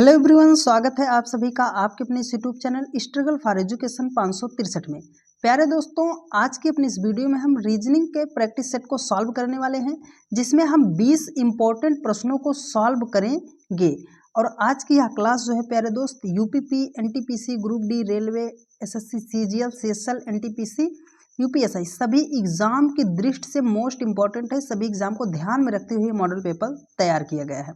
Hello everyone, स्वागत है आप सभी का आपके अपने इस YouTube channel struggle for education 563 में। प्यारे दोस्तों, आज की अपनी इस वीडियो में हम रीजनिंग के प्रैक्टिस सेट को सॉल्व करने वाले हैं, जिसमें हम 20 इंपॉर्टेंट प्रश्नों को सॉल्व करेंगे। और आज की यह क्लास जो है प्यारे दोस्त, UPP, NTPC, group D, railway, SSC, CGL, CSL, NTPC, UPSI सभी एग्जाम की दृष्टि से मोस्ट इंपॉर्टेंट है। सभी एग्जाम को ध्यान में रखते हुए मॉडल पेपर तैयार किया गया है,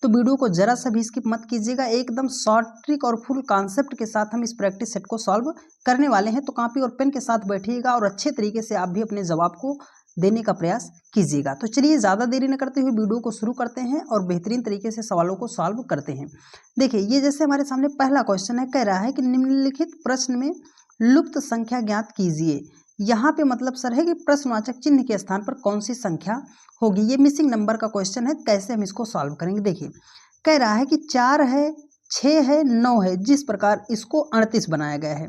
तो वीडियो को जरा सा भी स्किप मत कीजिएगा। एकदम शॉर्ट ट्रिक और फुल कॉन्सेप्ट के साथ हम इस प्रैक्टिस सेट को सॉल्व करने वाले हैं, तो कॉपी और पेन के साथ बैठिएगा और अच्छे तरीके से आप भी अपने जवाब को देने का प्रयास कीजिएगा। तो चलिए ज़्यादा देरी न करते हुए वीडियो को शुरू करते हैं और बेहतरीन तरीके से सवालों को सॉल्व करते हैं। देखिए, ये जैसे हमारे सामने पहला क्वेश्चन है, कह रहा है कि निम्नलिखित प्रश्न में लुप्त संख्या ज्ञात कीजिए। यहाँ पे मतलब सर है कि प्रश्नवाचक चिन्ह के स्थान पर कौन सी संख्या होगी। ये मिसिंग नंबर का क्वेश्चन है, कैसे हम इसको सॉल्व करेंगे। देखिए, कह रहा है कि 4 है, 6 है, 9 है, जिस प्रकार इसको 38 बनाया गया है।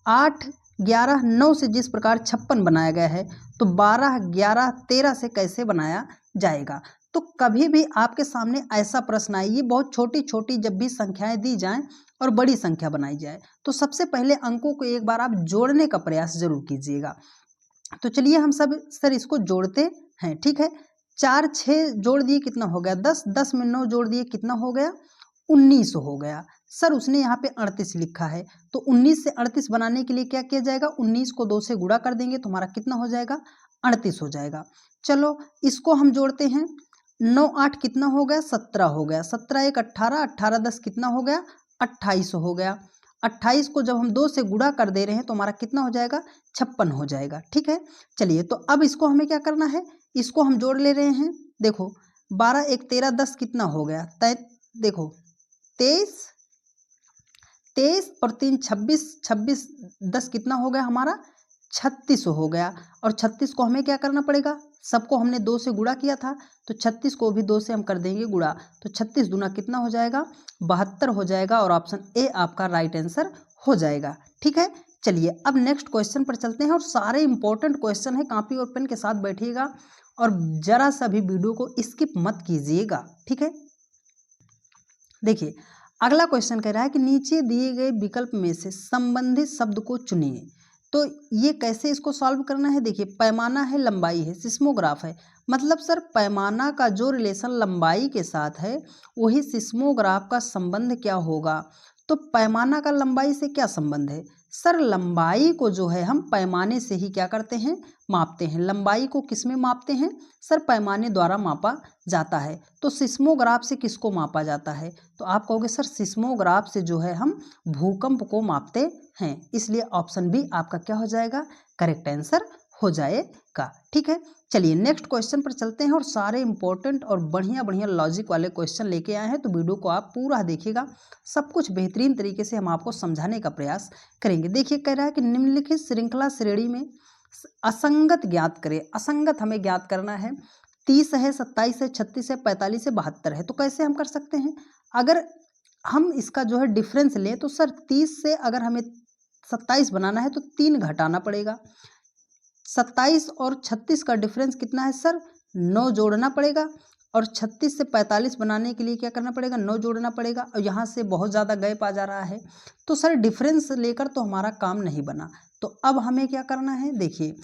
8, 11, 9 से जिस प्रकार 56 बनाया गया है, तो 12, 11, 13 से कैसे बनाया जाएगा। तो कभी भी आपके सामने ऐसा प्रश्न आए, ये बहुत छोटी छोटी जब भी संख्याएं दी जाएं और बड़ी संख्या बनाई जाए, तो सबसे पहले अंकों को एक बार आप जोड़ने का प्रयास जरूर कीजिएगा। तो चलिए हम सब सर इसको जोड़ते हैं, ठीक है। 4, 6 जोड़ दिए, कितना हो गया 10, 10 में 9 जोड़ दिए, कितना हो गया 19 हो गया। सर उसने यहाँ पे 38 लिखा है, तो 19 से 38 बनाने के लिए क्या किया जाएगा, 19 को 2 से गुणा कर देंगे तो हमारा कितना हो जाएगा 38 हो जाएगा। चलो इसको हम जोड़ते हैं। 9, 8 कितना हो गया 17 हो गया, 17 1 18, 18 10 कितना हो गया 28 हो गया। 28 को जब हम 2 से गुणा कर दे रहे हैं तो हमारा कितना हो जाएगा 56 हो जाएगा, ठीक है। चलिए, तो अब इसको हमें क्या करना है, इसको हम जोड़ ले रहे हैं। देखो 12 1 13 10 कितना हो गया, देखो 23, 23 और 3 26, 26 10 कितना हो गया हमारा 36 हो गया। और 36 को हमें क्या करना पड़ेगा, सबको हमने 2 से गुणा किया था, तो 36 को भी 2 से हम कर देंगे गुणा, तो 36 दूना कितना हो जाएगा 72 हो जाएगा। और ऑप्शन ए आपका राइट आंसर हो जाएगा, ठीक है। चलिए अब नेक्स्ट क्वेश्चन पर चलते हैं, और सारे इंपॉर्टेंट क्वेश्चन है, कॉपी और पेन के साथ बैठिएगा और जरा सा भी वीडियो को स्किप मत कीजिएगा, ठीक है। देखिए, अगला क्वेश्चन कह रहा है कि नीचे दिए गए विकल्प में से संबंधित शब्द को चुनिए। तो ये कैसे इसको सॉल्व करना है। देखिए, पैमाना है, लंबाई है, सिस्मोग्राफ है, मतलब सर पैमाना का जो रिलेशन लंबाई के साथ है वही सिस्मोग्राफ का संबंध क्या होगा। तो पैमाना का लंबाई से क्या संबंध है सर, लंबाई को जो है हम पैमाने से ही क्या करते हैं, मापते हैं। लंबाई को किस में मापते हैं सर, पैमाने द्वारा मापा जाता है। तो सिस्मोग्राफ से किसको मापा जाता है, तो आप कहोगे सर सिस्मोग्राफ से जो है हम भूकंप को मापते हैं, इसलिए ऑप्शन बी आपका क्या हो जाएगा, करेक्ट आंसर हो जाएगा, ठीक है। चलिए नेक्स्ट क्वेश्चन पर चलते हैं, और सारे इंपॉर्टेंट और बढ़िया बढ़िया लॉजिक वाले क्वेश्चन लेके आए हैं, तो वीडियो को आप पूरा देखिएगा, सब कुछ बेहतरीन तरीके से हम आपको समझाने का प्रयास करेंगे। देखिए, कह रहा है कि निम्नलिखित श्रृंखला श्रेणी में असंगत ज्ञात करें। असंगत हमें ज्ञात करना है। 30 है, 27 है, 36 है, 45 है, 72 है, तो कैसे हम कर सकते हैं, अगर हम इसका जो है डिफरेंस लें तो सर 30 से अगर हमें 27 बनाना है तो 3 घटाना पड़ेगा। 27 और 36 का डिफरेंस कितना है सर, 9 जोड़ना पड़ेगा। और 36 से 45 बनाने के लिए क्या करना पड़ेगा, 9 जोड़ना पड़ेगा। और यहाँ से बहुत ज़्यादा गैप आ जा रहा है, तो सर डिफरेंस लेकर तो हमारा काम नहीं बना। तो अब हमें क्या करना है, देखिए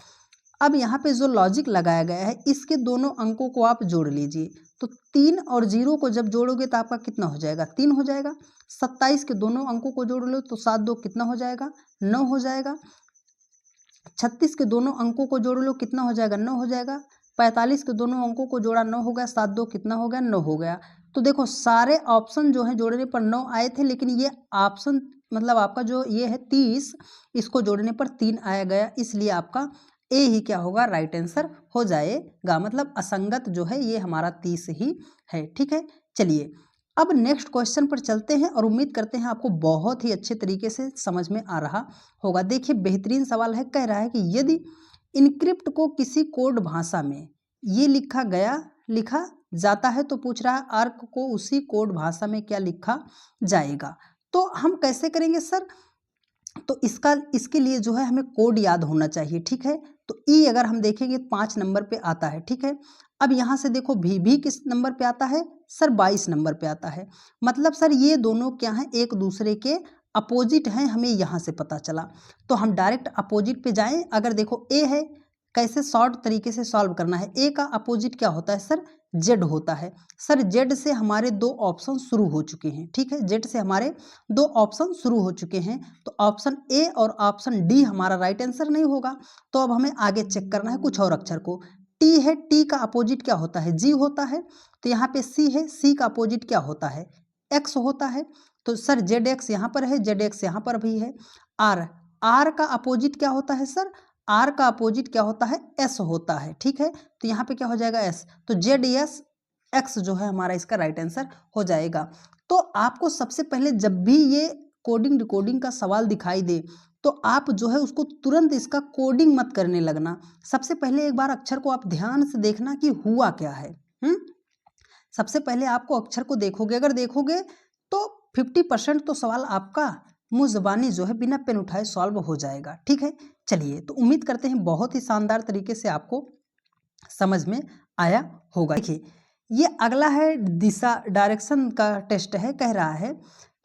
अब यहाँ पे जो लॉजिक लगाया गया है, इसके दोनों अंकों को आप जोड़ लीजिए। तो 3 और 0 को जब जोड़ोगे तो आपका कितना हो जाएगा, 3 हो जाएगा। 27 के दोनों अंकों को जोड़ लो तो 7 2 कितना हो जाएगा, 9 हो जाएगा। 36 के दोनों अंकों को जोड़ लो, कितना हो जाएगा, 9 हो जाएगा। 45 के दोनों अंकों को जोड़ा, 9 हो गया। 7 2 कितना हो गया, 9 हो गया। तो देखो सारे ऑप्शन जो है जोड़ने पर 9 आए थे, लेकिन ये ऑप्शन मतलब आपका जो ये है 30, इसको जोड़ने पर 3 आया गया, इसलिए आपका ए ही क्या होगा, राइट आंसर हो जाएगा। मतलब असंगत जो है ये हमारा 30 ही है, ठीक है। चलिए अब नेक्स्ट क्वेश्चन पर चलते हैं, और उम्मीद करते हैं आपको बहुत ही अच्छे तरीके से समझ में आ रहा होगा। देखिए बेहतरीन सवाल है, कह रहा है कि यदि इनक्रिप्ट को किसी कोड भाषा में ये लिखा जाता है, तो पूछ रहा है आर्क को उसी कोड भाषा में क्या लिखा जाएगा। तो हम कैसे करेंगे सर, तो इसके लिए जो है हमें कोड याद होना चाहिए, ठीक है। तो ई अगर हम देखेंगे 5 नंबर पे आता है, ठीक है। अब यहाँ से देखो भी किस नंबर पे आता है, सर 22 नंबर पे आता है। मतलब सर ये दोनों क्या हैं, एक दूसरे के अपोजिट हैं, हमें यहाँ से पता चला। तो हम डायरेक्ट अपोजिट पे जाएं। अगर देखो ए है, कैसे शॉर्ट तरीके से सॉल्व करना है। ए का अपोजिट क्या होता है सर, जेड होता है। सर जेड से हमारे दो ऑप्शन शुरू हो चुके हैं, ठीक है, जेड से हमारे दो ऑप्शन शुरू हो चुके हैं। तो ऑप्शन ए और ऑप्शन डी हमारा राइट आंसर नहीं होगा। तो अब हमें आगे चेक करना है कुछ और अक्षर को। टी है, टी का अपोजिट क्या होता है, जी होता है। तो यहाँ पे सी है, सी का अपोजिट क्या होता है, एक्स होता है। तो सर जेड एक्स यहाँ पर है, जेड एक्स यहाँ पर भी है। आर, आर का अपोजिट क्या होता है सर, आर का अपोजिट क्या होता है, एस होता है, ठीक है। तो यहाँ पे क्या हो जाएगा, एस। तो जेड एस एक्स जो है हमारा इसका राइट आंसर हो जाएगा। तो आपको सबसे पहले जब भी ये कोडिंग डिकोडिंग का सवाल दिखाई दे तो आप जो है उसको तुरंत इसका कोडिंग मत करने लगना। सबसे पहले एक बार अक्षर को आप ध्यान से देखना कि हुआ क्या है। सबसे पहले आपको अक्षर को देखोगे, अगर देखोगे तो 50% तो सवाल आपका मुँह ज़बानी जो है बिना पेन उठाए सॉल्व हो जाएगा, ठीक है। चलिए, तो उम्मीद करते हैं बहुत ही शानदार तरीके से आपको समझ में आया होगा। देखिए, ये अगला है दिशा, डायरेक्शन का टेस्ट है। कह रहा है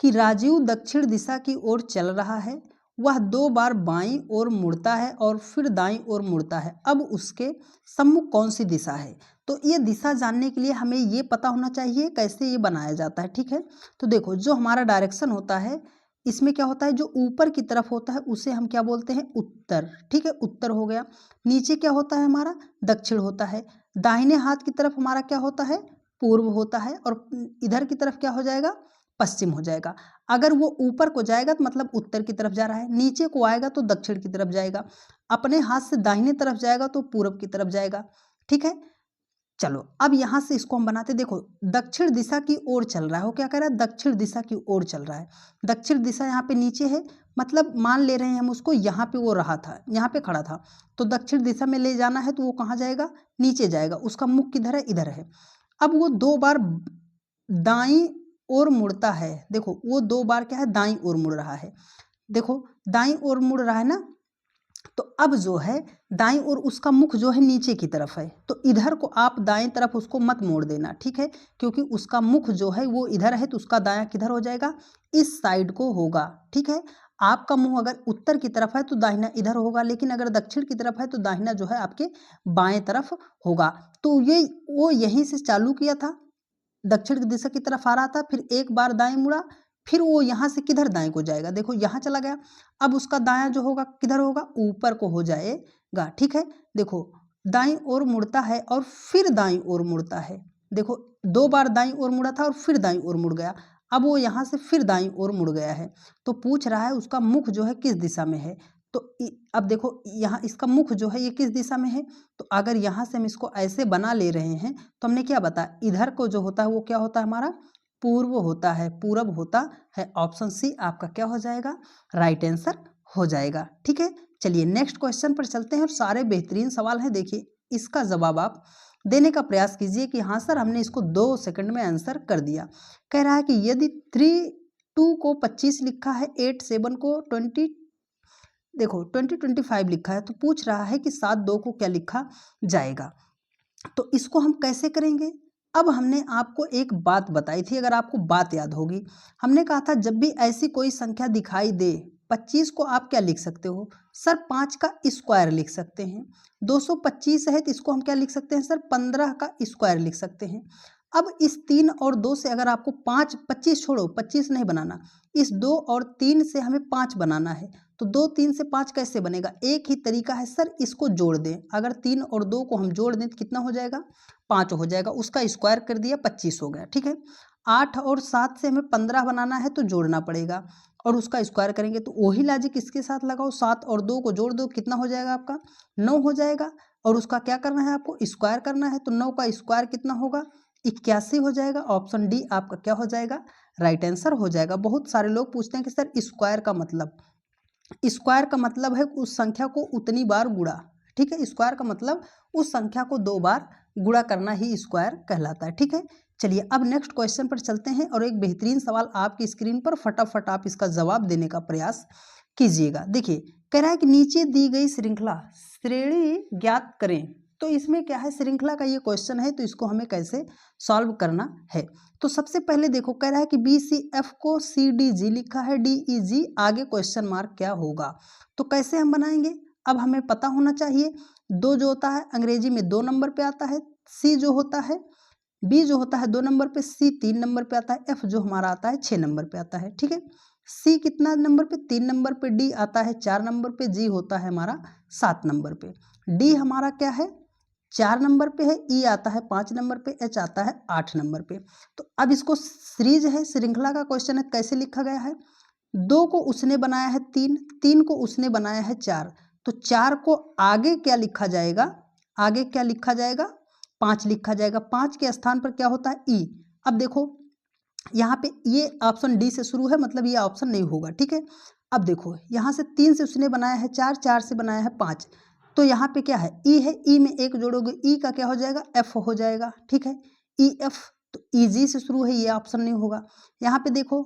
कि राजीव दक्षिण दिशा की ओर चल रहा है, वह 2 बार बाईं ओर मुड़ता है और फिर दाईं ओर मुड़ता है, अब उसके सम्मुख कौन सी दिशा है। तो ये दिशा जानने के लिए हमें ये पता होना चाहिए कैसे ये बनाया जाता है, ठीक है। तो देखो, जो हमारा डायरेक्शन होता है इसमें क्या होता है, जो ऊपर की तरफ होता है उसे हम क्या बोलते हैं, उत्तर, ठीक है, उत्तर हो गया। नीचे क्या होता है हमारा, दक्षिण होता है। दाहिने हाथ की तरफ हमारा क्या होता है, पूर्व होता है। और इधर की तरफ क्या हो जाएगा, पश्चिम हो जाएगा। अगर वो ऊपर को जाएगा तो मतलब उत्तर की तरफ जा रहा है, नीचे को आएगा तो दक्षिण की तरफ जाएगा, अपने हाथ से दाहिने तरफ जाएगा तो पूर्व की तरफ जाएगा, ठीक है। चलो, अब यहाँ से इसको हम बनाते, देखो दक्षिण दिशा की ओर चल रहा है, वो क्या कह रहा है, दक्षिण दिशा की ओर चल रहा है। दक्षिण दिशा यहाँ पे नीचे है, मतलब मान ले रहे हैं हम उसको, यहाँ पे वो रहा था, यहाँ पे खड़ा था, तो दक्षिण दिशा में ले जाना है तो वो कहाँ जाएगा, नीचे जाएगा। उसका मुख किधर है, इधर है। अब वो 2 बार दाईं ओर मुड़ता है, देखो वो 2 बार क्या है, दाईं ओर मुड़ रहा है। देखो दाईं ओर मुड़ रहा है ना, तो अब जो है दाईं ओर उसका मुख जो है नीचे की तरफ है, तो इधर को आप दाएं तरफ उसको मत मोड़ देना, ठीक है, क्योंकि उसका मुख जो है वो इधर है तो उसका दायां किधर हो जाएगा, इस साइड को होगा, ठीक है। आपका मुंह अगर उत्तर की तरफ है तो दाहिना इधर होगा, लेकिन अगर दक्षिण की तरफ है तो दाहिना जो है आपके बाएं तरफ होगा। तो ये वो यहीं से चालू किया था, दक्षिण की दिशा की तरफ आ रहा था, फिर एक बार दाएं मुड़ा, फिर वो यहाँ से किधर दाएं को जाएगा, देखो यहाँ चला गया। अब उसका दायां जो होगा किधर होगा, ऊपर को हो जाएगा, ठीक है। देखो दाईं ओर मुड़ता है और फिर दाईं ओर मुड़ता है, देखो 2 बार दाईं ओर मुड़ा था और फिर दाईं ओर मुड़ गया। अब वो यहाँ से फिर दाईं ओर मुड़ गया है, तो पूछ रहा है उसका मुख जो है किस दिशा में है। तो अब देखो यहाँ इसका मुख जो है ये किस दिशा में है, तो अगर यहाँ से हम इसको ऐसे बना ले रहे हैं तो हमने क्या बताया, इधर को जो होता है वो क्या होता है हमारा, पूर्व होता है, पूरब होता है। ऑप्शन सी आपका क्या हो जाएगा, राइट आंसर हो जाएगा, ठीक है। चलिए नेक्स्ट क्वेश्चन पर चलते हैं, और सारे बेहतरीन सवाल हैं। देखिए इसका जवाब आप देने का प्रयास कीजिए कि हाँ सर हमने इसको 2 सेकंड में आंसर कर दिया। कह रहा है कि यदि 3 को 25 लिखा है, 8 7 को 20, देखो 25 लिखा है, तो पूछ रहा है कि 7 2 को क्या लिखा जाएगा। तो इसको हम कैसे करेंगे। अब हमने आपको एक बात बताई थी, अगर आपको बात याद होगी, हमने कहा था जब भी ऐसी कोई संख्या दिखाई दे, 25 को आप क्या लिख सकते हो सर, 5 का स्क्वायर लिख सकते हैं। 225 है तो इसको हम क्या लिख सकते हैं सर, 15 का स्क्वायर लिख सकते हैं। अब इस 3 और 2 से अगर आपको 5, 25 छोड़ो, 25 नहीं बनाना, इस 2 और 3 से हमें 5 बनाना है। तो 2 3 से 5 कैसे बनेगा, एक ही तरीका है सर, इसको जोड़ दें। अगर 3 और 2 को हम जोड़ दें तो कितना हो जाएगा, 5 हो जाएगा, उसका स्क्वायर कर दिया, 25 हो गया, ठीक है। 8 और 7 से हमें 15 बनाना है तो जोड़ना पड़ेगा, और उसका स्क्वायर करेंगे। तो वही लॉजिक इसके साथ लगाओ, 7 और 2 को जोड़ दो, कितना हो जाएगा आपका, 9 हो जाएगा, और उसका क्या करना है आपको, स्क्वायर करना है। तो 9 का स्क्वायर कितना होगा, 81 हो जाएगा। ऑप्शन डी आपका क्या हो जाएगा, राइट आंसर हो जाएगा। बहुत सारे लोग पूछते हैं कि सर स्क्वायर का मतलब, स्क्वायर का मतलब है उस संख्या को उतनी बार गुणा, ठीक है। स्क्वायर का मतलब उस संख्या को 2 बार गुणा करना ही स्क्वायर कहलाता है, ठीक है। चलिए अब नेक्स्ट क्वेश्चन पर चलते हैं, और एक बेहतरीन सवाल आपकी स्क्रीन पर, फटाफट आप इसका जवाब देने का प्रयास कीजिएगा। देखिए कह रहा है कि नीचे दी गई श्रृंखला श्रेणी ज्ञात करें तो इसमें क्या है, श्रृंखला का ये क्वेश्चन है, तो इसको हमें कैसे सॉल्व करना है। तो सबसे पहले देखो, कह रहा है कि बी सी एफ को सी डी जी लिखा है, डी ई जी, आगे क्वेश्चन मार्क क्या होगा। तो कैसे हम बनाएंगे, अब हमें पता होना चाहिए। दो जो होता है अंग्रेजी में 2 नंबर पे आता है, सी जो होता है, बी जो होता है 2 नंबर पे, सी 3 नंबर पे आता है, एफ जो हमारा आता है 6 नंबर पे आता है। ठीक है, सी कितना नंबर पे, 3 नंबर पे, डी आता है 4 नंबर पे, जी होता है हमारा 7 नंबर पे, डी हमारा क्या है 4 नंबर पे है, ई आता है 5 नंबर पे, एच आता है 8 नंबर पे। तो अब इसको सीरीज है, श्रृंखला का क्वेश्चन है, कैसे लिखा गया है, 2 को उसने बनाया है 3, 3 को उसने बनाया है 4, तो 4 को आगे क्या लिखा जाएगा, आगे क्या लिखा जाएगा, 5 लिखा जाएगा, 5 के स्थान पर क्या होता है ई। अब देखो यहाँ पे ये ऑप्शन डी से शुरू है, मतलब ये ऑप्शन नहीं होगा। ठीक है, अब देखो यहाँ से 3 से उसने बनाया है 4, 4 से बनाया है 5, तो यहाँ पे क्या है ई है, ई में एक जोड़ोगे ई का क्या हो जाएगा, एफ हो जाएगा। ठीक है, ई एफ, तो ई जी से शुरू है, ये ऑप्शन नहीं होगा। यहाँ पे देखो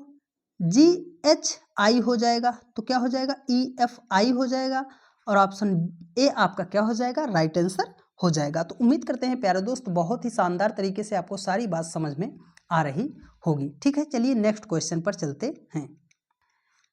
जी एच आई हो जाएगा, तो क्या हो जाएगा ई एफ आई हो जाएगा, और ऑप्शन ए आपका क्या हो जाएगा, राइट आंसर हो जाएगा। तो उम्मीद करते हैं प्यारे दोस्त बहुत ही शानदार तरीके से आपको सारी बात समझ में आ रही होगी। ठीक है, चलिए नेक्स्ट क्वेश्चन पर चलते हैं।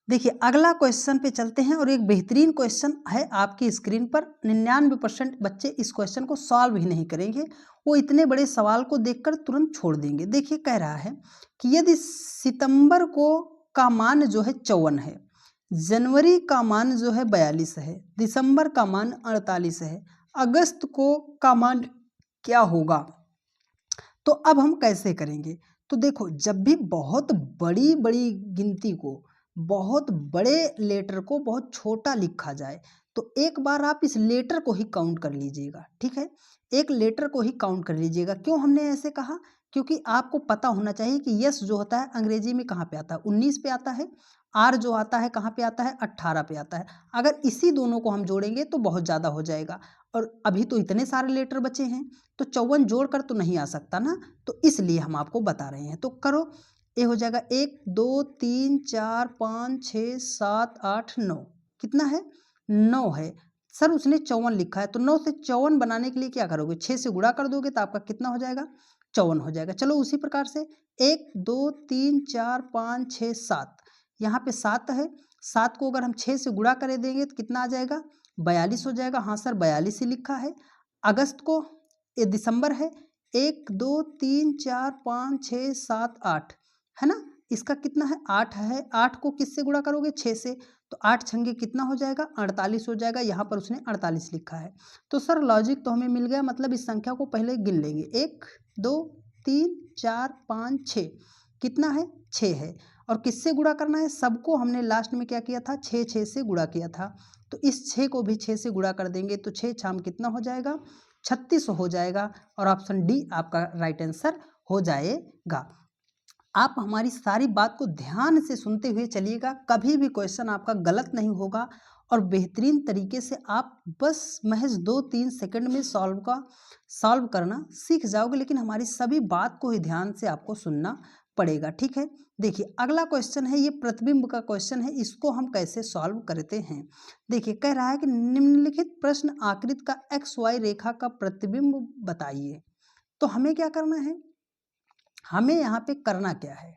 देखिए अगला क्वेश्चन पे चलते हैं, और एक बेहतरीन क्वेश्चन है आपकी स्क्रीन पर। 99% बच्चे इस क्वेश्चन को सॉल्व ही नहीं करेंगे, वो इतने बड़े सवाल को देखकर तुरंत छोड़ देंगे। देखिए कह रहा है कि यदि सितंबर को का मान जो है 54 है, जनवरी का मान जो है 42 है, दिसंबर का मान 48 है, अगस्त को का मान क्या होगा। तो अब हम कैसे करेंगे, तो देखो जब भी बहुत बड़ी बड़ी गिनती को, बहुत बड़े लेटर को बहुत छोटा लिखा जाए, तो एक बार आप इस लेटर को ही काउंट कर लीजिएगा। ठीक है, एक लेटर को ही काउंट कर लीजिएगा। क्यों हमने ऐसे कहा, क्योंकि आपको पता होना चाहिए कि यस जो होता है अंग्रेजी में कहाँ पे आता है, 19 पे आता है, आर जो आता है कहाँ पे आता है, 18 पे आता है। अगर इसी दोनों को हम जोड़ेंगे तो बहुत ज़्यादा हो जाएगा, और अभी तो इतने सारे लेटर बचे हैं, तो 54 जोड़कर तो नहीं आ सकता ना, तो इसलिए हम आपको बता रहे हैं। तो करो, ये हो जाएगा 1 2 3 4 5 6 7 8 9, कितना है 9 है। सर उसने 54 लिखा है, तो 9 से 54 बनाने के लिए क्या करोगे, 6 से गुणा कर दोगे तो आपका कितना हो जाएगा, 54 हो जाएगा। चलो उसी प्रकार से 1 2 3 4 5 6 7, यहाँ पे 7 है, 7 को अगर हम 6 से गुणा कर देंगे तो कितना आ जाएगा, 42 हो जाएगा। हाँ सर 42 ही लिखा है। अगस्त को, ये दिसंबर है, 1 2 3 4 5 6 7 8 है ना, इसका कितना है 8 है, 8 को किससे गुणा करोगे 6 से, तो 8 छंगे कितना हो जाएगा 48 हो जाएगा। यहाँ पर उसने 48 लिखा है। तो सर लॉजिक तो हमें मिल गया, मतलब इस संख्या को पहले गिन लेंगे, 1 2 3 4 5 6, कितना है 6 है, और किससे गुणा करना है, सबको हमने लास्ट में क्या किया था 6 6 से गुणा किया था, तो इस 6 को भी 6 से गुणा कर देंगे, तो 6 छाम कितना हो जाएगा 36 हो जाएगा, और ऑप्शन डी आपका राइट आंसर हो जाएगा। आप हमारी सारी बात को ध्यान से सुनते हुए चलिएगा, कभी भी क्वेश्चन आपका गलत नहीं होगा, और बेहतरीन तरीके से आप बस महज 2-3 सेकंड में सॉल्व करना सीख जाओगे। लेकिन हमारी सभी बात को ही ध्यान से आपको सुनना पड़ेगा। ठीक है, देखिए अगला क्वेश्चन है, ये प्रतिबिंब का क्वेश्चन है, इसको हम कैसे सॉल्व करते हैं। देखिए कह रहा है कि निम्नलिखित प्रश्न आकृति का एक्स वाई रेखा का प्रतिबिंब बताइए। तो हमें क्या करना है, हमें यहाँ पे करना क्या है,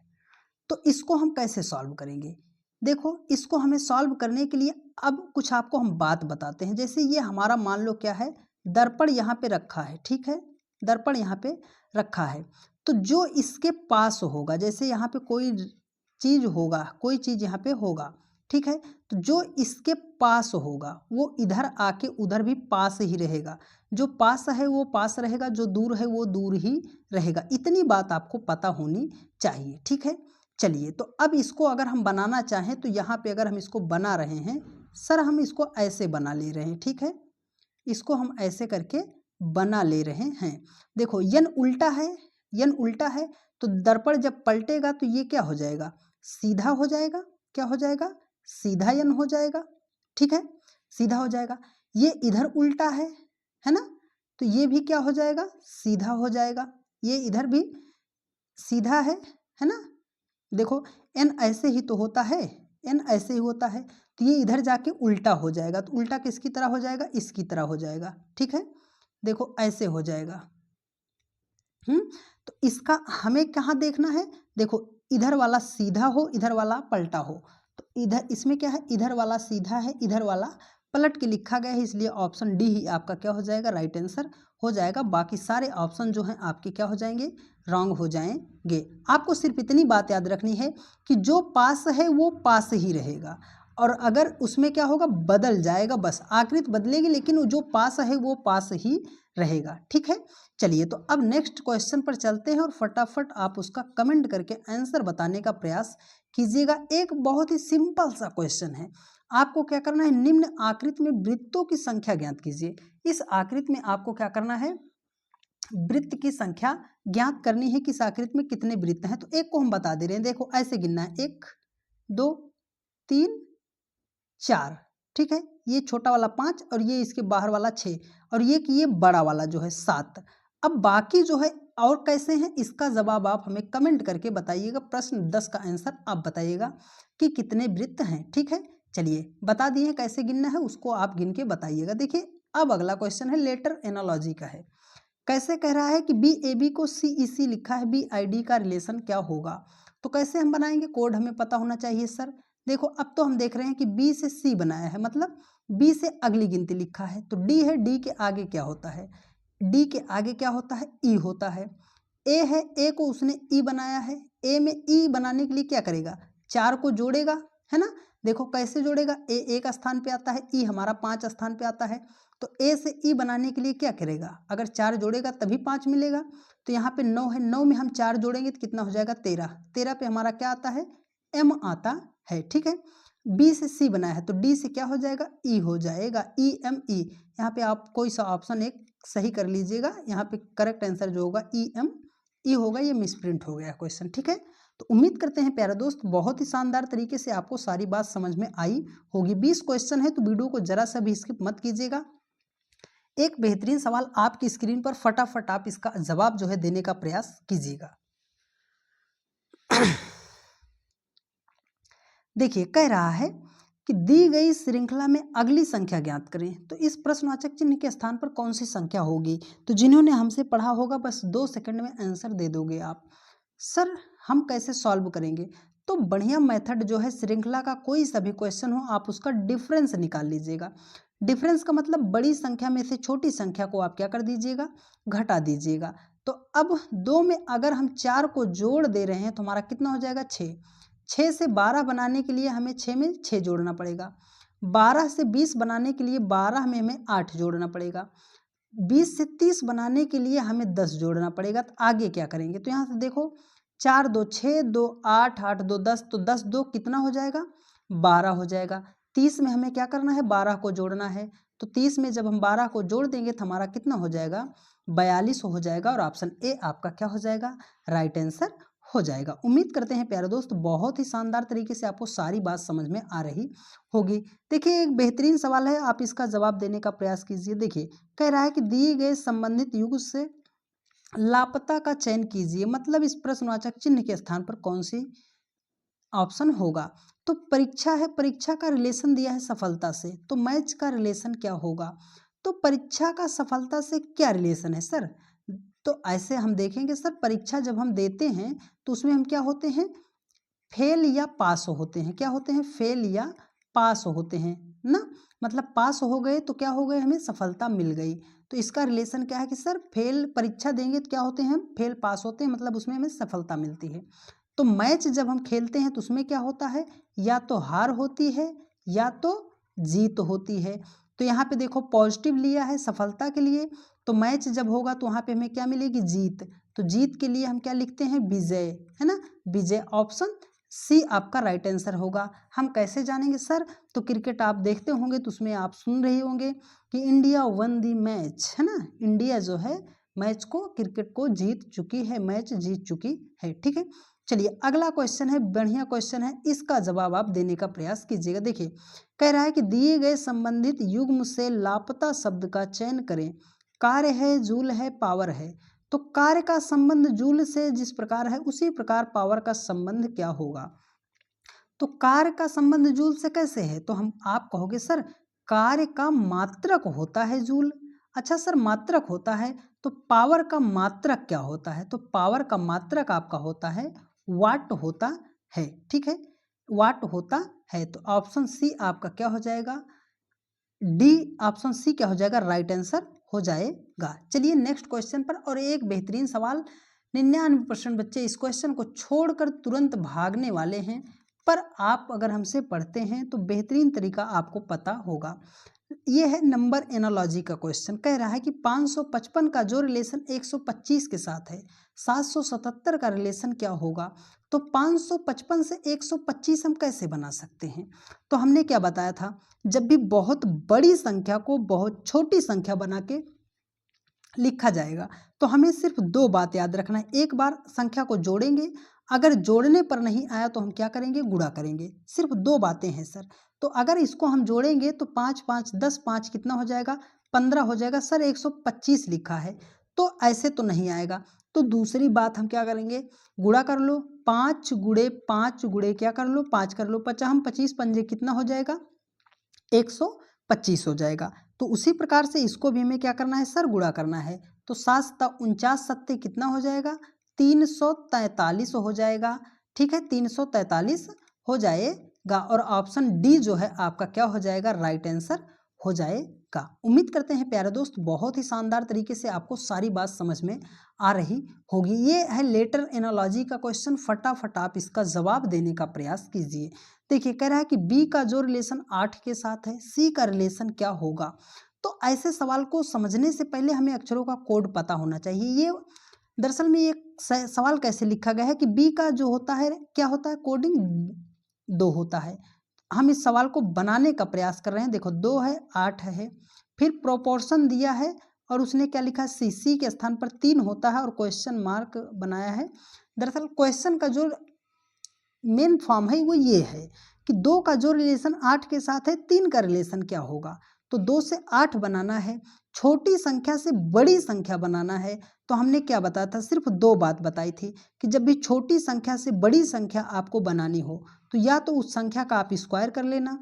तो इसको हम कैसे सॉल्व करेंगे। देखो इसको हमें सॉल्व करने के लिए अब कुछ आपको हम बात बताते हैं। जैसे ये हमारा मान लो क्या है, दर्पण यहाँ पे रखा है, ठीक है, दर्पण यहाँ पे रखा है, तो जो इसके पास होगा, जैसे यहाँ पे कोई चीज़ होगा, कोई चीज़ यहाँ पे होगा, ठीक है, तो जो इसके पास होगा वो इधर आके उधर भी पास ही रहेगा, जो पास है वो पास रहेगा, जो दूर है वो दूर ही रहेगा। इतनी बात आपको पता होनी चाहिए। ठीक है, चलिए तो अब इसको अगर हम बनाना चाहें तो यहाँ पे अगर हम इसको बना रहे हैं, सर हम इसको ऐसे बना ले रहे हैं, ठीक है, इसको हम ऐसे करके बना ले रहे हैं। देखो यन उल्टा है, यन उल्टा है, तो दर्पण जब पलटेगा तो ये क्या हो जाएगा, सीधा हो जाएगा, क्या हो जाएगा, सीधा यन हो जाएगा। ठीक है, सीधा हो जाएगा। ये इधर उल्टा है ना, तो ये भी क्या हो जाएगा, सीधा हो जाएगा। ये इधर भी सीधा है ना। देखो एन ऐसे ही तो होता है, एन ऐसे ही होता है, तो ये इधर जाके उल्टा हो जाएगा, तो उल्टा किसकी तरह हो जाएगा, इसकी तरह हो जाएगा। ठीक है, देखो ऐसे हो जाएगा। तो इसका हमें कहाँ देखना है, देखो इधर वाला सीधा हो, इधर वाला पलटा हो। तो इधर इसमें क्या है, इधर वाला सीधा है, इधर वाला पलट के लिखा गया है, इसलिए ऑप्शन डी ही आपका क्या हो जाएगा, राइट आंसर हो जाएगा। बाकी सारे ऑप्शन जो हैं आपके क्या हो जाएंगे, रॉन्ग हो जाएंगे। आपको सिर्फ इतनी बात याद रखनी है कि जो पास है वो पास ही रहेगा, और अगर उसमें क्या होगा, बदल जाएगा, बस आकृति बदलेगी, लेकिन जो पास है वो पास ही रहेगा। ठीक है, चलिए तो अब नेक्स्ट क्वेश्चन पर चलते हैं और फटाफट आप उसका कमेंट करके आंसर बताने का प्रयास कीजिएगा। एक बहुत ही सिंपल सा क्वेश्चन है, आपको क्या करना है, निम्न आकृति में वृत्तों की संख्या ज्ञात कीजिए। इस आकृति में आपको क्या करना है, वृत्त की संख्या ज्ञात करनी है, किस आकृति में कितने वृत्त हैं। तो एक को हम बता दे रहे हैं, देखो ऐसे गिनना है, 1 2 3 4, ठीक है, ये छोटा वाला 5 और ये इसके बाहर वाला 6 और ये बड़ा वाला जो है 7। अब बाकी जो है और कैसे हैं, इसका जवाब आप हमें कमेंट करके बताइएगा। प्रश्न 10 का आंसर आप बताइएगा कि कितने वृत्त हैं। ठीक है, चलिए बता दिए कैसे गिनना है, उसको आप गिन के बताइएगा। देखिए अब अगला क्वेश्चन है लेटर एनालॉजी का है। कैसे कह रहा है कि BAB को CEC लिखा है, BID का रिलेशन क्या होगा। तो कैसे हम बनाएंगे, कोड हमें पता होना चाहिए सर। देखो अब तो हम देख रहे हैं कि B से C बनाया है, मतलब B से अगली गिनती लिखा है, तो D है, D के आगे क्या होता है, D के आगे क्या होता है, E होता है। A है, A को उसने E बनाया है, A में E बनाने के लिए क्या करेगा, 4 को जोड़ेगा, है ना। देखो कैसे जोड़ेगा, A एक स्थान पे आता है, E हमारा 5 स्थान पे आता है, तो A से E बनाने के लिए क्या करेगा, अगर 4 जोड़ेगा तभी 5 मिलेगा। तो यहाँ पे 9 है, 9 में हम 4 जोड़ेंगे तो कितना हो जाएगा, 13। 13 पे हमारा क्या आता है, M आता है। ठीक है, B से C बनाया है तो D से क्या हो जाएगा, E हो जाएगा, EME। यहाँ पे आप कोई सा ऑप्शन एक सही कर लीजिएगा, यहाँ पे करेक्ट आंसर जो होगा EME होगा, ये मिसप्रिंट हो गया क्वेश्चन। ठीक है, तो उम्मीद करते हैं प्यारे दोस्त बहुत ही शानदार तरीके से आपको सारी बात समझ में आई होगी। 20 क्वेश्चन है तो वीडियो को जरा सा भी स्किप मत कीजिएगा। एक बेहतरीन सवाल आपकी स्क्रीन पर, फटाफट आप इसका जवाब जो है देने का प्रयास कीजिएगा। देखिए कह रहा है कि दी गई श्रृंखला में अगली संख्या ज्ञात करें। तो इस प्रश्नवाचक चिन्ह के स्थान पर कौन सी संख्या होगी। तो जिन्होंने हमसे पढ़ा होगा बस 2 सेकंड में आंसर दे दोगे आप। सर हम कैसे सॉल्व करेंगे, तो बढ़िया मेथड जो है, श्रृंखला का कोई सा भी क्वेश्चन हो आप उसका डिफरेंस निकाल लीजिएगा। डिफरेंस का मतलब बड़ी संख्या में से छोटी संख्या को आप क्या कर दीजिएगा, घटा दीजिएगा। तो अब 2 में अगर हम 4 को जोड़ दे रहे हैं तो हमारा कितना हो जाएगा, 6। 6 से 12 बनाने के लिए हमें 6 में 6 जोड़ना पड़ेगा। 12 से 20 बनाने के लिए 12 में हमें 8 जोड़ना पड़ेगा। 20 से 30 बनाने के लिए हमें 10 जोड़ना पड़ेगा। तो आगे क्या करेंगे, तो यहाँ से देखो 4 2 6 2 8 8 2 10, तो 10 2 कितना हो जाएगा, 12 हो जाएगा। 30 में हमें क्या करना है, 12 को जोड़ना है, तो 30 में जब हम 12 को जोड़ देंगे तो हमारा कितना हो जाएगा, 42 हो जाएगा। और ऑप्शन ए आपका क्या हो जाएगा, राइट आंसर हो जाएगा। उम्मीद करते हैं प्यारे दोस्त बहुत ही शानदार तरीके से आपको सारी बात समझ में आ रही होगी। देखिए एक बेहतरीन सवाल है, आप इसका जवाब देने का प्रयास कीजिए। देखिए कह रहा है कि दिए गए संबंधित युग से लापता का चयन कीजिए, मतलब इस प्रश्नवाचक चिन्ह के स्थान पर कौन सी ऑप्शन होगा। तो परीक्षा है, परीक्षा का रिलेशन दिया है सफलता से, तो मैच का रिलेशन क्या होगा। तो परीक्षा का सफलता से क्या रिलेशन है सर, तो ऐसे हम देखेंगे सर, परीक्षा जब हम देते हैं तो उसमें हम क्या होते हैं, फेल या पास होते हैं। क्या होते हैं, फेल या पास होते हैं ना, मतलब पास हो गए तो क्या हो गए, हमें सफलता मिल गई। तो इसका रिलेशन क्या है कि सर फेल परीक्षा देंगे तो क्या होते हैं, हम फेल पास होते हैं, मतलब उसमें हमें सफलता मिलती है। तो मैच जब हम खेलते हैं तो उसमें क्या होता है, या तो हार होती है या तो जीत होती है। तो यहाँ पे देखो पॉजिटिव लिया है सफलता के लिए, तो मैच जब होगा तो वहाँ पे हमें क्या मिलेगी, जीत। तो जीत के लिए हम क्या लिखते हैं, विजय, है ना, विजय। ऑप्शन सी आपका राइट आंसर होगा। हम कैसे जानेंगे सर, तो क्रिकेट आप देखते होंगे तो उसमें आप सुन रहे होंगे कि इंडिया वन दी मैच, है ना, इंडिया जो है मैच को, क्रिकेट को जीत चुकी है, मैच जीत चुकी है। ठीक है, चलिए अगला क्वेश्चन है, बढ़िया क्वेश्चन है, इसका जवाब आप देने का प्रयास कीजिएगा। देखिए कह रहा है कि दिए गए संबंधित युग्म से लापता शब्द का चयन करें। कार्य है, जूल है, पावर है। तो कार्य का संबंध जूल से जिस प्रकार है उसी प्रकार पावर का संबंध क्या होगा। तो कार्य का संबंध जूल से कैसे है, तो हम आप कहोगे सर कार्य का मात्रक होता है जूल। अच्छा सर मात्रक होता है, तो पावर का मात्रक क्या होता है? तो पावर का मात्रक आपका होता है वाट होता है। ठीक है, वाट होता है। तो ऑप्शन सी आपका क्या हो जाएगा? डी ऑप्शन सी क्या हो जाएगा? राइट आंसर हो जाएगा। चलिए नेक्स्ट क्वेश्चन पर, और एक बेहतरीन सवाल। 99% बच्चे इस क्वेश्चन को छोड़कर तुरंत भागने वाले हैं, पर आप अगर हमसे पढ़ते हैं तो बेहतरीन तरीका आपको पता होगा। ये है नंबर एनालॉजी का क्वेश्चन। कह रहा है कि 555 का जो रिलेशन 125 के साथ है, 777 का रिलेशन क्या होगा? तो 555 से 125 हम कैसे बना सकते हैं? तो हमने क्या बताया था, जब भी बहुत बड़ी संख्या को बहुत छोटी संख्या बना के लिखा जाएगा तो हमें सिर्फ दो बात याद रखना है। एक बार संख्या को जोड़ेंगे, अगर जोड़ने पर नहीं आया तो हम क्या करेंगे? गुणा करेंगे। सिर्फ दो बातें हैं सर। तो अगर इसको हम जोड़ेंगे तो 5 5 10 5 कितना हो जाएगा? 15 हो जाएगा। सर 125 लिखा है, तो ऐसे तो नहीं आएगा। तो दूसरी बात हम क्या करेंगे? गुणा कर लो। 5 गुणे 5 गुणे क्या कर लो? 5 कर लो। 50 25 पंजे कितना हो जाएगा? 125 हो जाएगा। तो उसी प्रकार से इसको भी हमें क्या करना है सर? गुणा करना है। तो 7 सत्ते कितना हो जाएगा? 343 हो जाएगा। ठीक है, 343 हो जाएगा। और ऑप्शन डी जो है आपका क्या हो जाएगा? राइट आंसर हो जाएगा। उम्मीद करते हैं प्यारे दोस्त बहुत ही शानदार तरीके से आपको सारी बात समझ में आ रही होगी। ये है लेटर एनालॉजी का क्वेश्चन। फटाफट आप इसका जवाब देने का प्रयास कीजिए। देखिए कह रहा है कि बी का जो रिलेशन 8 के साथ है, सी का रिलेशन क्या होगा? तो ऐसे सवाल को समझने से पहले हमें अक्षरों का कोड पता होना चाहिए। ये दरअसल में ये सवाल कैसे लिखा गया है कि बी का जो होता है क्या होता है? कोडिंग 2 होता है। हम इस सवाल को बनाने का प्रयास कर रहे हैं। देखो 2 है, 8 है, फिर प्रोपोर्शन दिया है और उसने क्या लिखा है? सी। सी के स्थान पर 3 होता है और क्वेश्चन मार्क बनाया है। दरअसल क्वेश्चन का जो मेन फॉर्म है वो ये है कि 2 का जो रिलेशन 8 के साथ है, 3 का रिलेशन क्या होगा? तो 2 से 8 बनाना है, छोटी संख्या से बड़ी संख्या बनाना है। तो हमने क्या बताया था? सिर्फ 2 बात बताई थी कि जब भी छोटी संख्या से बड़ी संख्या आपको बनानी हो तो या तो उस संख्या का आप स्क्वायर कर लेना,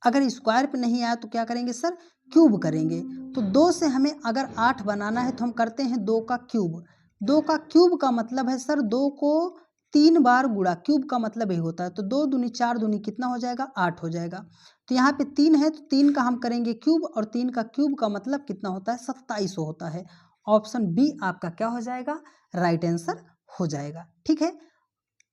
अगर स्क्वायर पे नहीं आया तो क्या करेंगे सर? क्यूब करेंगे। तो 2 से हमें अगर 8 बनाना है तो हम करते हैं 2 का क्यूब। 2 का क्यूब का मतलब है सर 2 को 3 बार गुणा। क्यूब का मतलब यही होता है। तो 2 दूनी 4 दूनी कितना हो जाएगा? 8 हो जाएगा। तो यहाँ पे 3 है तो 3 का हम करेंगे क्यूब, और 3 का क्यूब का मतलब कितना होता है? 27 होता है। ऑप्शन बी आपका क्या हो जाएगा? राइट आंसर हो जाएगा। ठीक है,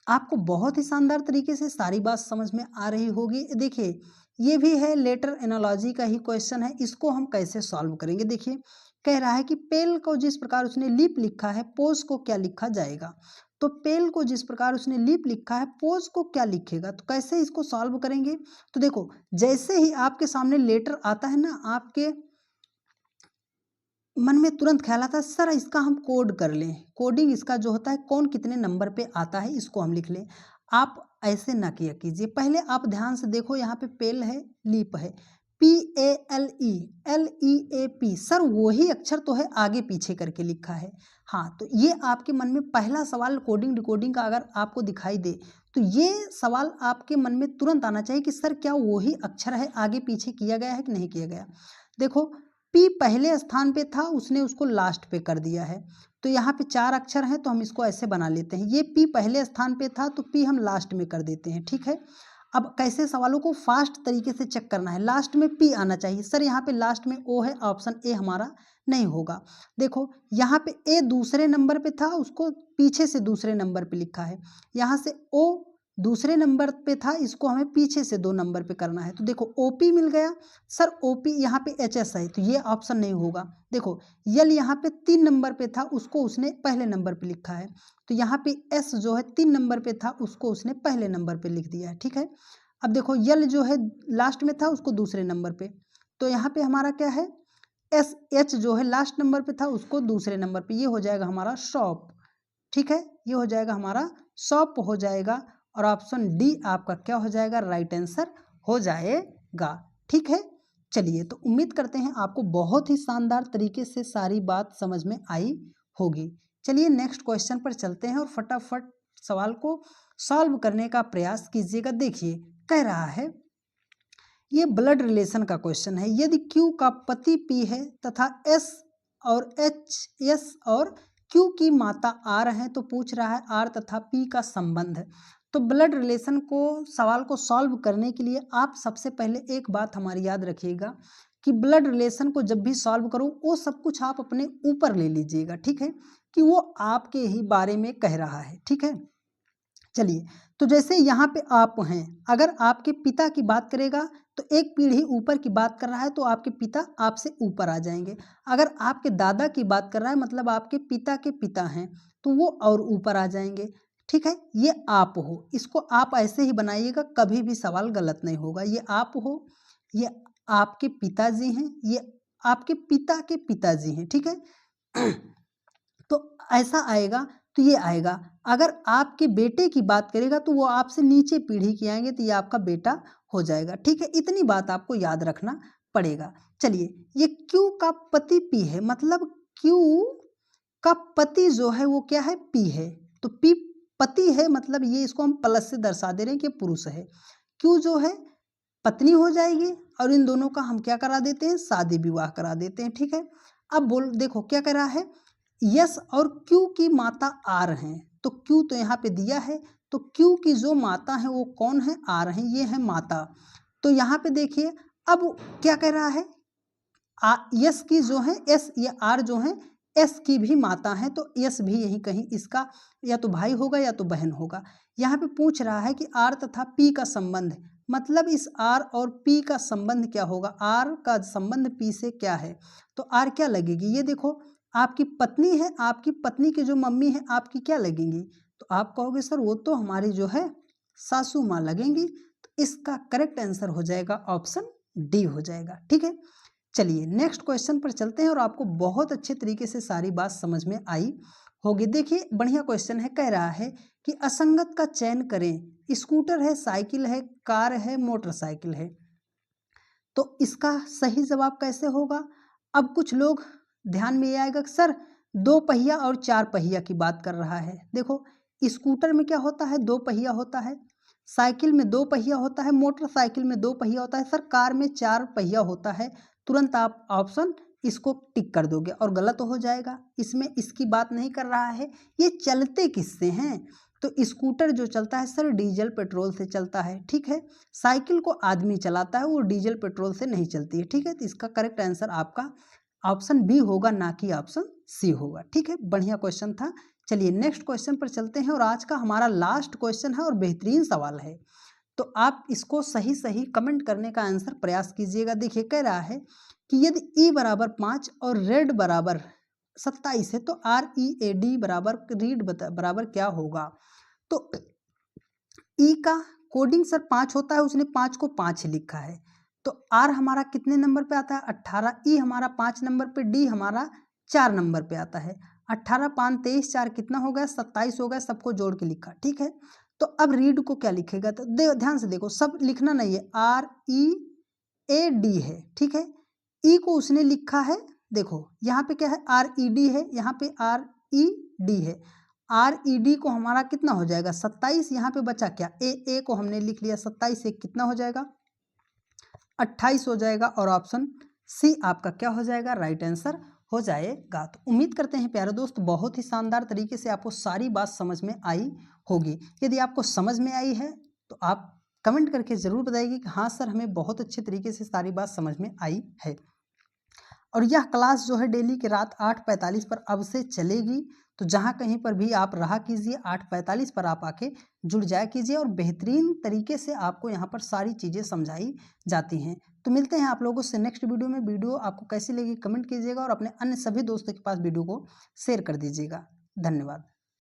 आपको बहुत ही शानदार तरीके से सारी बात समझ में आ रही होगी। देखिए ये भी है लेटर एनालॉजी का ही क्वेश्चन है। इसको हम कैसे सॉल्व करेंगे? देखिए कह रहा है कि पेल को जिस प्रकार उसने लीप लिखा है, पोज को क्या लिखा जाएगा? तो पेल को जिस प्रकार उसने लीप लिखा है, पोज को क्या लिखेगा? तो कैसे इसको सॉल्व करेंगे? तो देखो जैसे ही आपके सामने लेटर आता है ना, आपके मन में तुरंत ख्याल आता है सर इसका हम कोड कर लें। कोडिंग इसका जो होता है कौन कितने नंबर पे आता है इसको हम लिख लें। आप ऐसे ना किया कीजिए, पहले आप ध्यान से देखो। यहाँ पे पेल है, लीप है, PALE LEAP। सर वही अक्षर तो है, आगे पीछे करके लिखा है। हाँ, तो ये आपके मन में पहला सवाल कोडिंग डिकोडिंग का अगर आपको दिखाई दे तो ये सवाल आपके मन में तुरंत आना चाहिए कि सर क्या वही अक्षर है, आगे पीछे किया गया है कि नहीं किया गया। देखो पी पहले स्थान पे था, उसने उसको लास्ट पे कर दिया है। तो यहाँ पे 4 अक्षर हैं तो हम इसको ऐसे बना लेते हैं। ये पी पहले स्थान पे था तो पी हम लास्ट में कर देते हैं। ठीक है, अब कैसे सवालों को फास्ट तरीके से चेक करना है? लास्ट में पी आना चाहिए। सर यहाँ पे लास्ट में ओ है, ऑप्शन ए हमारा नहीं होगा। देखो यहाँ पे ए दूसरे नंबर पे था, उसको पीछे से दूसरे नंबर पे लिखा है। यहाँ से ओ दूसरे नंबर पे था, इसको हमें पीछे से 2 नंबर पे करना है। तो देखो ओपी मिल गया। सर ओपी यहाँ पे एचएस है तो ये ऑप्शन नहीं होगा। देखो यल यहाँ पे 3 नंबर पे था, उसको उसने पहले नंबर पे लिखा है। तो यहाँ पे एस जो है 3 नंबर पे था, उसको उसने पहले नंबर पे लिख दिया है। ठीक है, अब देखो यल जो है लास्ट में था, उसको दूसरे नंबर पे। तो यहाँ पे हमारा क्या है? एस एच जो है लास्ट नंबर पे था, उसको दूसरे नंबर पे। ये हो जाएगा हमारा शॉप। ठीक है, ये हो जाएगा हमारा शॉप हो जाएगा। और ऑप्शन डी आपका क्या हो जाएगा? राइट आंसर हो जाएगा। ठीक है, चलिए तो उम्मीद करते हैं आपको बहुत ही शानदार तरीके से सारी बात समझ में आई होगी। चलिए नेक्स्ट क्वेश्चन पर चलते हैं और फटाफट सवाल को सॉल्व करने का प्रयास कीजिएगा। देखिए कह रहा है ये ब्लड रिलेशन का क्वेश्चन है। यदि Q का पति P है तथा S और HS और Q की माता R है तो पूछ रहा है R तथा P का संबंध। तो ब्लड रिलेशन को सवाल को सॉल्व करने के लिए आप सबसे पहले एक बात हमारी याद रखिएगा कि ब्लड रिलेशन को जब भी सॉल्व करो वो सब कुछ आप अपने ऊपर ले लीजिएगा, ठीक है, कि वो आपके ही बारे में कह रहा है, ठीक है। चलिए, तो जैसे यहाँ पे आप हैं, अगर आपके पिता की बात करेगा तो एक पीढ़ी ऊपर की बात कर रहा है तो आपके पिता आपसे ऊपर आ जाएंगे। अगर आपके दादा की बात कर रहा है मतलब आपके पिता के पिता हैं तो वो और ऊपर आ जाएंगे, ठीक है। ये आप हो, इसको आप ऐसे ही बनाइएगा, कभी भी सवाल गलत नहीं होगा। ये आप हो, ये आपके पिताजी हैं, ये आपके पिता के पिताजी हैं, ठीक है। तो ऐसा आएगा तो ये आएगा। अगर आपके बेटे की बात करेगा तो वो आपसे नीचे पीढ़ी के आएंगे तो ये आपका बेटा हो जाएगा, ठीक है। इतनी बात आपको याद रखना पड़ेगा। चलिए, ये Q का पति P है, मतलब Q का पति जो है वो क्या है, P है, तो P पति है, मतलब ये इसको हम प्लस से दर्शा दे रहे हैं कि पुरुष है। Q जो है पत्नी हो जाएगी और इन दोनों का हम क्या करा देते हैं, शादी विवाह करा देते हैं, ठीक है। अब बोल देखो क्या कह रहा है, यस और Q की माता आर हैं, तो Q तो यहाँ पे दिया है, तो Q की जो माता है वो कौन है, आर हैं, ये है माता। तो यहाँ पे देखिए अब क्या कह रहा है, यस की जो है एस या आर जो है एस की भी माता है, तो यस भी यही कहीं इसका या तो भाई होगा या तो बहन होगा। यहाँ पे पूछ रहा है कि आर तथा पी का संबंध, मतलब इस आर और पी का संबंध क्या होगा, आर का संबंध पी से क्या है, तो आर क्या लगेगी, ये देखो आपकी पत्नी है, आपकी पत्नी की जो मम्मी है आपकी क्या लगेंगी, तो आप कहोगे सर वो तो हमारी जो है सासू माँ लगेंगी, तो इसका करेक्ट आंसर हो जाएगा ऑप्शन डी हो जाएगा, ठीक है। चलिए नेक्स्ट क्वेश्चन पर चलते हैं और आपको बहुत अच्छे तरीके से सारी बात समझ में आई होगी। देखिए बढ़िया क्वेश्चन है, कह रहा है कि असंगत का चयन करें, स्कूटर है, साइकिल है, कार है, मोटरसाइकिल है, तो इसका सही जवाब कैसे होगा। अब कुछ लोग ध्यान में ये आएगा कि सर 2 पहिया और 4 पहिया की बात कर रहा है। देखो स्कूटर में क्या होता है, 2 पहिया होता है, साइकिल में 2 पहिया होता है, मोटरसाइकिल में 2 पहिया होता है, सर कार में 4 पहिया होता है। तुरंत आप ऑप्शन इसको टिक कर दोगे और गलत हो जाएगा, इसमें इसकी बात नहीं कर रहा है। ये चलते किससे हैं, तो स्कूटर जो चलता है सर डीजल पेट्रोल से चलता है, ठीक है। साइकिल को आदमी चलाता है, वो डीजल पेट्रोल से नहीं चलती है, ठीक है। तो इसका करेक्ट आंसर आपका ऑप्शन बी होगा, ना कि ऑप्शन सी होगा, ठीक है। बढ़िया क्वेश्चन था। चलिए नेक्स्ट क्वेश्चन पर चलते हैं और आज का हमारा लास्ट क्वेश्चन है और बेहतरीन सवाल है, तो आप इसको सही सही कमेंट करने का आंसर प्रयास कीजिएगा। देखिए कह रहा है कि यदि ई बराबर 5 और रेड बराबर 27 है तो READ बराबर रीड बराबर क्या होगा। तो ई का कोडिंग सर 5 होता है, उसने 5 को 5 लिखा है, तो आर हमारा कितने नंबर पे आता है 18, ई हमारा 5 नंबर पे, डी हमारा 4 नंबर पे आता है। 18 5 23 4 कितना हो गया 27 हो गया, सबको जोड़ के लिखा, ठीक है। तो अब रीड को क्या लिखेगा, तो ध्यान से देखो, सब लिखना नहीं है, READ है, ठीक है। ई को उसने लिखा है, देखो यहाँ पे क्या है RED है, यहाँ पे RED है, RED को हमारा कितना हो जाएगा 27, यहाँ पे बचा क्या ए को हमने लिख लिया 27 से कितना हो जाएगा 28 हो जाएगा, और ऑप्शन सी आपका क्या हो जाएगा, राइट आंसर हो जाएगा। तो उम्मीद करते हैं प्यारे दोस्त बहुत ही शानदार तरीके से आपको सारी बात समझ में आई होगी। यदि आपको समझ में आई है तो आप कमेंट करके ज़रूर बताइए कि हाँ सर हमें बहुत अच्छे तरीके से सारी बात समझ में आई है। और यह क्लास जो है डेली के रात 8:45 पर अब से चलेगी, तो जहाँ कहीं पर भी आप रहा कीजिए 8:45 पर आप आके जुड़ जाया कीजिए और बेहतरीन तरीके से आपको यहाँ पर सारी चीज़ें समझाई जाती हैं। तो मिलते हैं आप लोगों से नेक्स्ट वीडियो में। वीडियो आपको कैसी लगी कमेंट कीजिएगा और अपने अन्य सभी दोस्तों के पास वीडियो को शेयर कर दीजिएगा। धन्यवाद।